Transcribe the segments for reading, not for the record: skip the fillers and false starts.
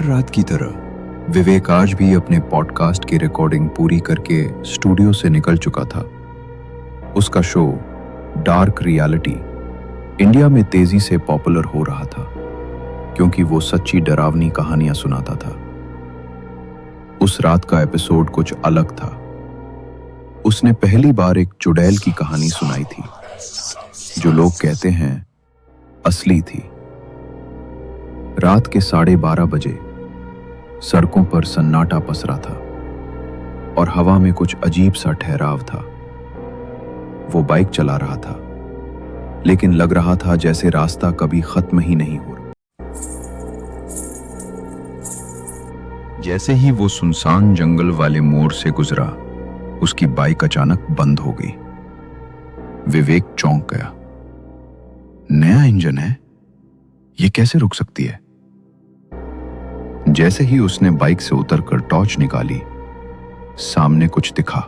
रात की तरह विवेक आज भी अपने पॉडकास्ट की रिकॉर्डिंग पूरी करके स्टूडियो से निकल चुका था। उसका शो डार्क रियलिटी इंडिया में तेजी से पॉपुलर हो रहा था क्योंकि वो सच्ची डरावनी कहानियां सुनाता था। उस रात का एपिसोड कुछ अलग था। उसने पहली बार एक चुड़ैल की कहानी सुनाई थी जो लोग कहते हैं असली थी। रात के 12:30 बजे सड़कों पर सन्नाटा पसरा था और हवा में कुछ अजीब सा ठहराव था। वो बाइक चला रहा था, लेकिन लग रहा था जैसे रास्ता कभी खत्म ही नहीं हो रहा। जैसे ही वो सुनसान जंगल वाले मोड़ से गुजरा, उसकी बाइक अचानक बंद हो गई। विवेक चौंक गया। नया इंजन है, ये कैसे रुक सकती है? जैसे ही उसने बाइक से उतरकर टॉर्च निकाली, सामने कुछ दिखा।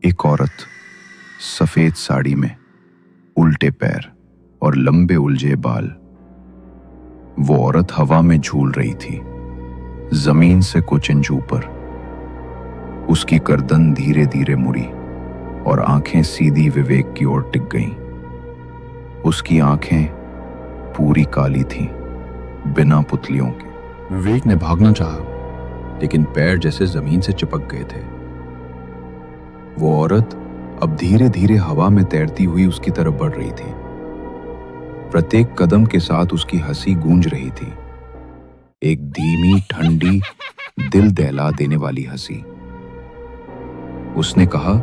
एक औरत सफेद साड़ी में, उल्टे पैर और लंबे उलझे बाल। वो औरत हवा में झूल रही थी, जमीन से कुछ इंच ऊपर। उसकी गर्दन धीरे धीरे मुड़ी और आंखें सीधी विवेक की ओर टिक गईं। उसकी आंखें पूरी काली थीं, बिना पुतलियों के। विवेक ने भागना चाहा, लेकिन पैर जैसे जमीन से चिपक गए थे। वो औरत अब धीरे धीरे हवा में तैरती हुई उसकी तरफ बढ़ रही थी। प्रत्येक कदम के साथ उसकी हंसी गूंज रही थी, एक धीमी, ठंडी, दिल दहला देने वाली हंसी। उसने कहा,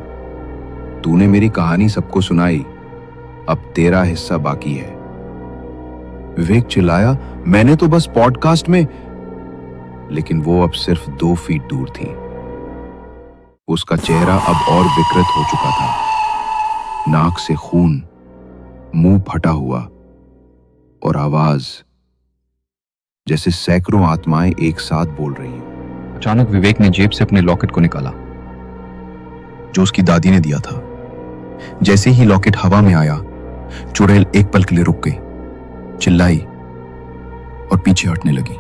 तूने मेरी कहानी सबको सुनाई, अब तेरा हिस्सा बाकी है। विवेक चिल्लाया, मैंने तो बस पॉडकास्ट में। लेकिन वो अब सिर्फ 2 फीट दूर थी। उसका चेहरा अब और विकृत हो चुका था, नाक से खून, मुंह फटा हुआ और आवाज जैसे सैकड़ों आत्माएं एक साथ बोल रही हैं। अचानक विवेक ने जेब से अपने लॉकेट को निकाला जो उसकी दादी ने दिया था। जैसे ही लॉकेट हवा में आया, चुड़ैल एक पल के लिए रुक गई, चिल्लाई और पीछे हटने लगी।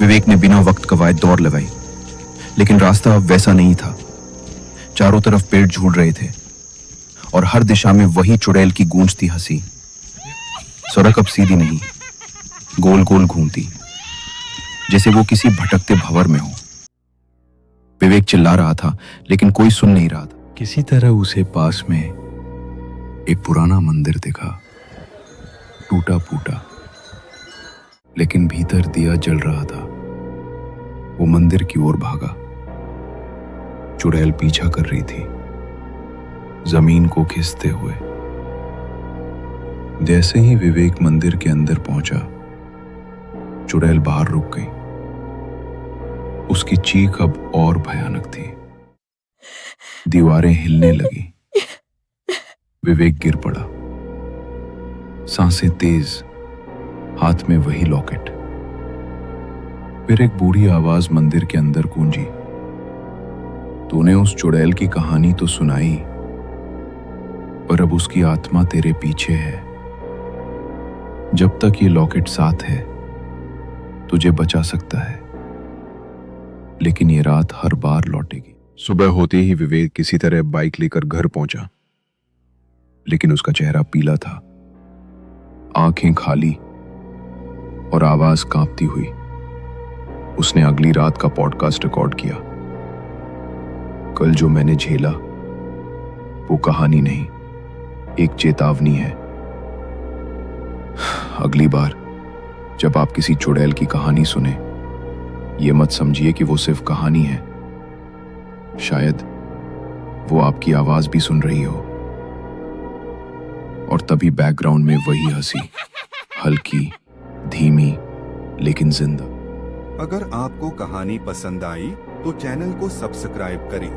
विवेक ने बिना वक्त गवाए दौड़ लगाई, लेकिन रास्ता अब वैसा नहीं था। चारों तरफ पेड़ झूल रहे थे और हर दिशा में वही चुड़ैल की गूंजती हंसी। सड़क अब सीधी नहीं, गोल गोल घूमती, जैसे वो किसी भटकते भंवर में हो। विवेक चिल्ला रहा था, लेकिन कोई सुन नहीं रहा था। किसी तरह उसे पास में एक पुराना मंदिर दिखा, टूटा फूटा, लेकिन भीतर दिया जल रहा था। वो मंदिर की ओर भागा। चुड़ैल पीछा कर रही थी, जमीन को खिसते हुए। जैसे ही विवेक मंदिर के अंदर पहुंचा, चुड़ैल बाहर रुक गई। उसकी चीख अब और भयानक थी। दीवारें हिलने लगी। विवेक गिर पड़ा, सांसें तेज, हाथ में वही लॉकेट। फिर एक बूढ़ी आवाज मंदिर के अंदर गूंजी, तूने उस चुड़ैल की कहानी तो सुनाई, पर अब उसकी आत्मा तेरे पीछे है। जब तक ये लॉकेट साथ है, तुझे बचा सकता है, लेकिन ये रात हर बार लौटेगी। सुबह होते ही विवेक किसी तरह बाइक लेकर घर पहुंचा, लेकिन उसका चेहरा पीला था, आंखें खाली और आवाज कांपती हुई। उसने अगली रात का पॉडकास्ट रिकॉर्ड किया। कल जो मैंने झेला वो कहानी नहीं, एक चेतावनी है। अगली बार जब आप किसी चुड़ैल की कहानी सुने, ये मत समझिए कि वो सिर्फ कहानी है। शायद वो आपकी आवाज भी सुन रही हो। और तभी बैकग्राउंड में वही हंसी, हल्की, धीमी, लेकिन जिंदा। अगर आपको कहानी पसंद आई तो चैनल को सब्सक्राइब करें